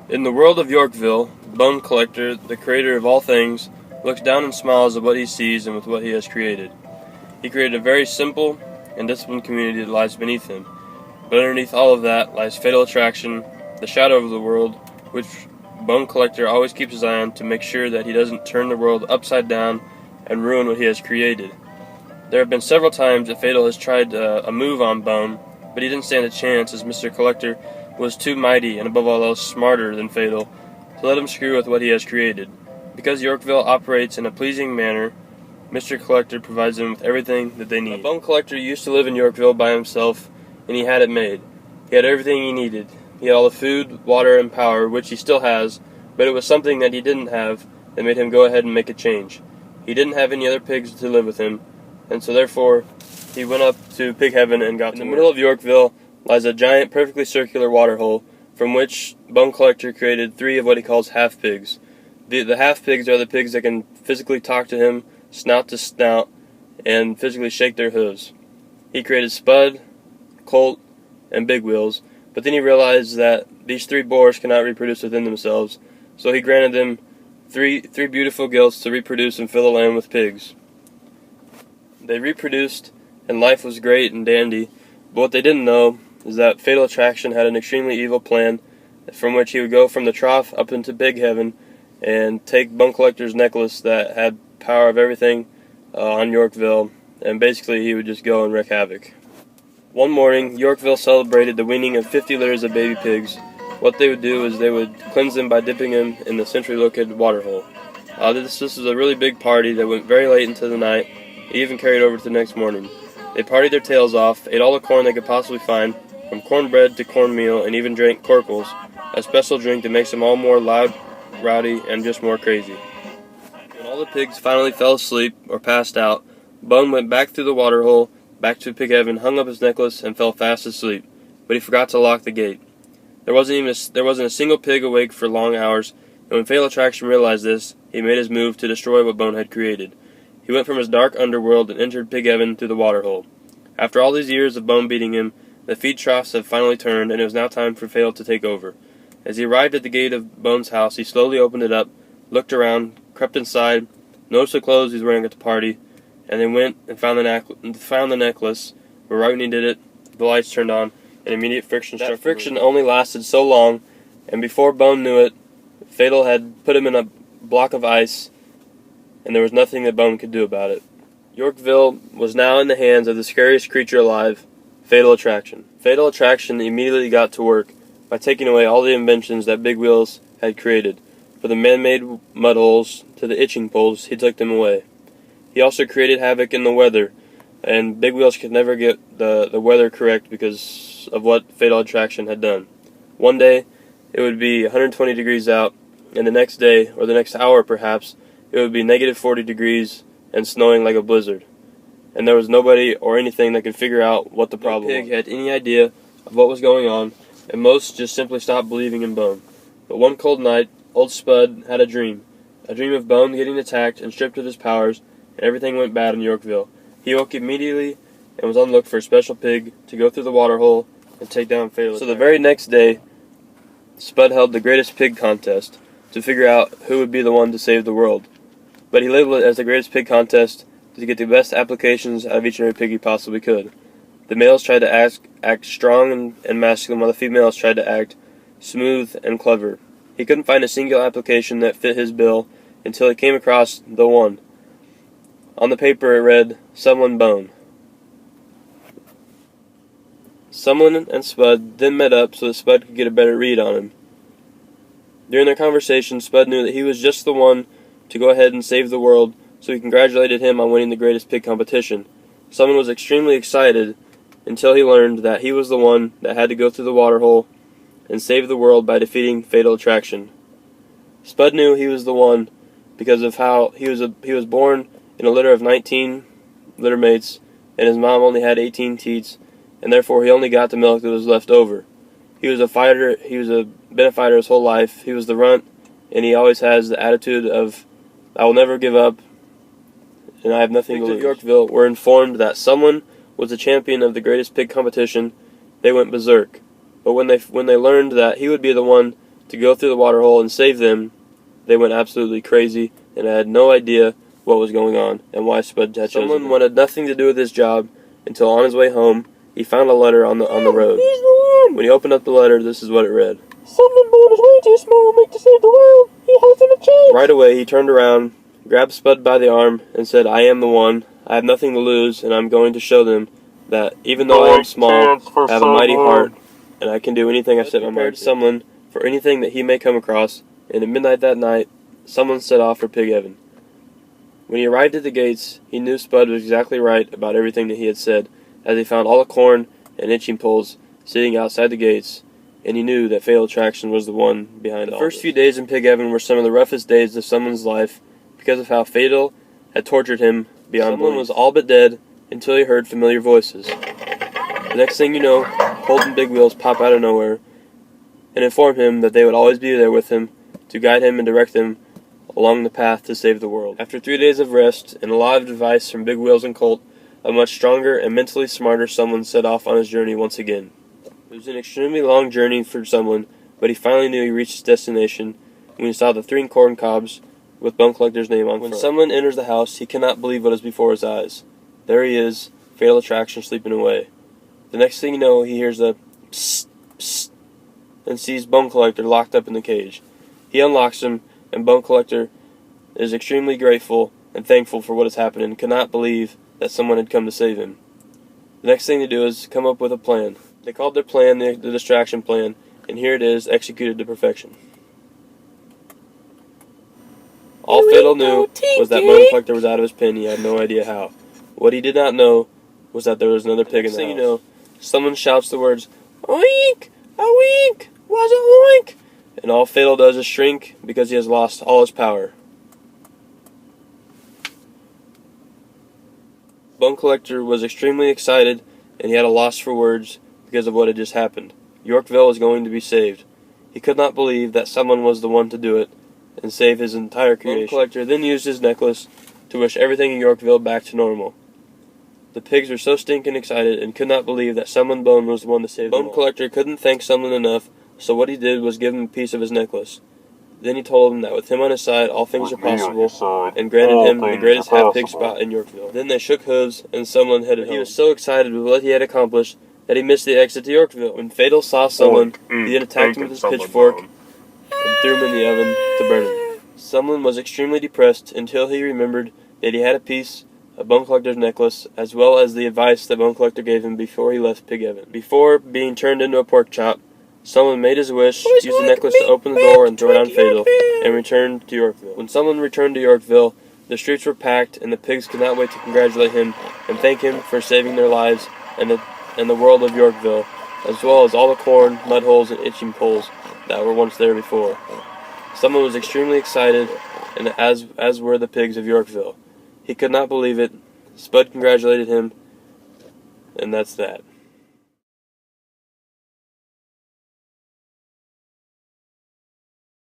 In the world of Yorkville, Bone Collector, the creator of all things, looks down and smiles at what he sees and with what he has created. He created a very simple and disciplined community that lies beneath him. But underneath all of that lies Fatal Attraction, the shadow of the world, which Bone Collector always keeps his eye on to make sure that he doesn't turn the world upside down and ruin what he has created. There have been several times that Fatal has tried a move on Bone, but he didn't stand a chance as Mr. Collector was too mighty and above all else smarter than Fatal to let him screw with what he has created. Because Yorkville operates in a pleasing manner, Mr. Collector provides them with everything that they need. The Bone Collector used to live in Yorkville by himself, and he had it made. He had everything he needed. He had all the food, water, and power, which he still has, but it was something that he didn't have that made him go ahead and make a change. He didn't have any other pigs to live with him, and so therefore he went up to Pig Heaven and got to work. In the middle of Yorkville lies a giant, perfectly circular water hole, from which Bone Collector created 3 of what he calls half-pigs. The half-pigs are the pigs that can physically talk to him, snout to snout, and physically shake their hooves. He created Spud, Colt, and Big Wheels, but then he realized that these 3 boars cannot reproduce within themselves, so he granted them three beautiful gilts to reproduce and fill the land with pigs. They reproduced, and life was great and dandy, but what they didn't know is that Fatal Attraction had an extremely evil plan from which he would go from the trough up into Pig Heaven and take Bone Collector's necklace that had power of everything on Yorkville, and basically he would just go and wreak havoc. One morning, Yorkville celebrated the weaning of 50 litters of baby pigs. What they would do is they would cleanse them by dipping them in the centrally located water hole. This was a really big party that went very late into the night. It even carried over to the next morning. They partied their tails off, ate all the corn they could possibly find, from cornbread to cornmeal, and even drank Corkles, a special drink that makes them all more loud, rowdy, and just more crazy. When all the pigs finally fell asleep or passed out, Bone went back through the water hole, back to Pig Heaven, hung up his necklace, and fell fast asleep, but he forgot to lock the gate. There wasn't a single pig awake for long hours, and when Fatal Attraction realized this, he made his move to destroy what Bone had created. He went from his dark underworld and entered Pig Heaven through the water hole. After all these years of Bone beating him, the feed troughs had finally turned, and it was now time for Fatal to take over. As he arrived at the gate of Bone's house, he slowly opened it up, looked around, crept inside, noticed the clothes he was wearing at the party, and then went and found the necklace, but right when he did it, the lights turned on, and immediate friction struck. That friction only lasted so long, and before Bone knew it, Fatal had put him in a block of ice, and there was nothing that Bone could do about it. Yorkville was now in the hands of the scariest creature alive, Fatal Attraction. Fatal Attraction immediately got to work by taking away all the inventions that Big Wheels had created. From the man-made mud holes to the itching poles, he took them away. He also created havoc in the weather, and Big Wheels could never get the weather correct because of what Fatal Attraction had done. One day, it would be 120 degrees out, and the next day, or the next hour perhaps, it would be negative 40 degrees and snowing like a blizzard. And there was nobody or anything that could figure out what the problem was. No pig had any idea of what was going on, and most just simply stopped believing in Bone. But one cold night, old Spud had a dream of Bone getting attacked and stripped of his powers, and everything went bad in Yorkville. He woke immediately and was on the look for a special pig to go through the water hole and take down Fatal. So the very next day, Spud held the greatest pig contest to figure out who would be the one to save the world. But he labeled it as the greatest pig contest to get the best applications out of each and every pig he possibly could. The males tried to act strong and masculine, while the females tried to act smooth and clever. He couldn't find a single application that fit his bill until he came across the one. On the paper it read, "Someone Bone." Someone and Spud then met up so that Spud could get a better read on him. During their conversation, Spud knew that he was just the one to go ahead and save the world, so he congratulated him on winning the greatest pig competition. Someone was extremely excited until he learned that he was the one that had to go through the water hole and save the world by defeating Fatal Attraction. Spud knew he was the one because of how he was born in a litter of 19 litter mates, and his mom only had 18 teats, and therefore he only got the milk that was left over. He was a fighter. He was been a fighter his whole life. He was the runt, and he always has the attitude of, "I will never give up, and I have nothing to lose." Yorkville were informed that someone was the champion of the greatest pig competition. They went berserk. But when they learned that he would be the one to go through the water hole and save them, they went absolutely crazy and had no idea what was going on and why Spud had chosen him. Someone wanted nothing to do with his job until on his way home he found a letter on the road. He's the one! When he opened up the letter, this is what it read. Someone bone is way too small to save the world. He hasn't a chance. Right away, he turned around, grabbed Spud by the arm, and said, "I am the one. I have nothing to lose, and I'm going to show them that even though I am small, I have a mighty heart, and I can do anything I set my mind to." Someone for anything that he may come across, and at midnight that night, someone set off for Pig Heaven. When he arrived at the gates, he knew Spud was exactly right about everything that he had said, as he found all the corn and itching poles sitting outside the gates, and he knew that Fatal Attraction was the one behind all. The first few days in Pig Heaven were some of the roughest days of someone's life because of how Fatal had tortured him beyond belief. Someone was all but dead until he heard familiar voices. The next thing you know, Colt and Big Wheels pop out of nowhere and inform him that they would always be there with him to guide him and direct him along the path to save the world. After 3 days of rest and a lot of advice from Big Wheels and Colt, a much stronger and mentally smarter someone set off on his journey once again. It was an extremely long journey for someone, but he finally knew he reached his destination when he saw the 3 corn cobs with Bone Collector's name on front. When someone enters the house, he cannot believe what is before his eyes. There he is, Fatal Attraction sleeping away. The next thing you know, he hears a psst, psst, and sees Bone Collector locked up in the cage. He unlocks him, and Bone Collector is extremely grateful and thankful for what has happened and cannot believe that someone had come to save him. The next thing to do is come up with a plan. They called their plan the distraction plan, and here it is, executed to perfection. All Fatal knew was that Bone Collector was out of his pen. He had no idea how. What he did not know was that there was another pig in the house. You know, someone shouts the words, "Oink! A wink! Was a oink!" And all Fatal does is shrink because he has lost all his power. Bone Collector was extremely excited, and he had a loss for words because of what had just happened. Yorkville was going to be saved. He could not believe that someone was the one to do it and save his entire creation. Bone Collector then used his necklace to wish everything in Yorkville back to normal. The pigs were so stinking excited and could not believe that Someone Bone was the one to save them. Bone Collector couldn't thank someone enough, so what he did was give him a piece of his necklace. Then he told him that with him on his side, all things are possible, and granted him the greatest half-pig spot in Yorkville. Then they shook hooves, and someone headed home. He was so excited with what he had accomplished that he missed the exit to Yorkville. When Fatal saw someone, he then attacked him with his pitchfork and threw him in the oven to burn him. Someone was extremely depressed until he remembered that he had a piece of Bone Collector's necklace, as well as the advice that Bone Collector gave him before he left Pig Heaven. Before being turned into a pork chop, someone made his wish, used the necklace to open the door and throw it on Fatal, and returned to Yorkville. When someone returned to Yorkville, the streets were packed, and the pigs could not wait to congratulate him and thank him for saving their lives and the world of Yorkville, as well as all the corn, mud holes, and itching poles that were once there before. Someone was extremely excited, and as were the pigs of Yorkville. He could not believe it. Spud congratulated him, and that's that.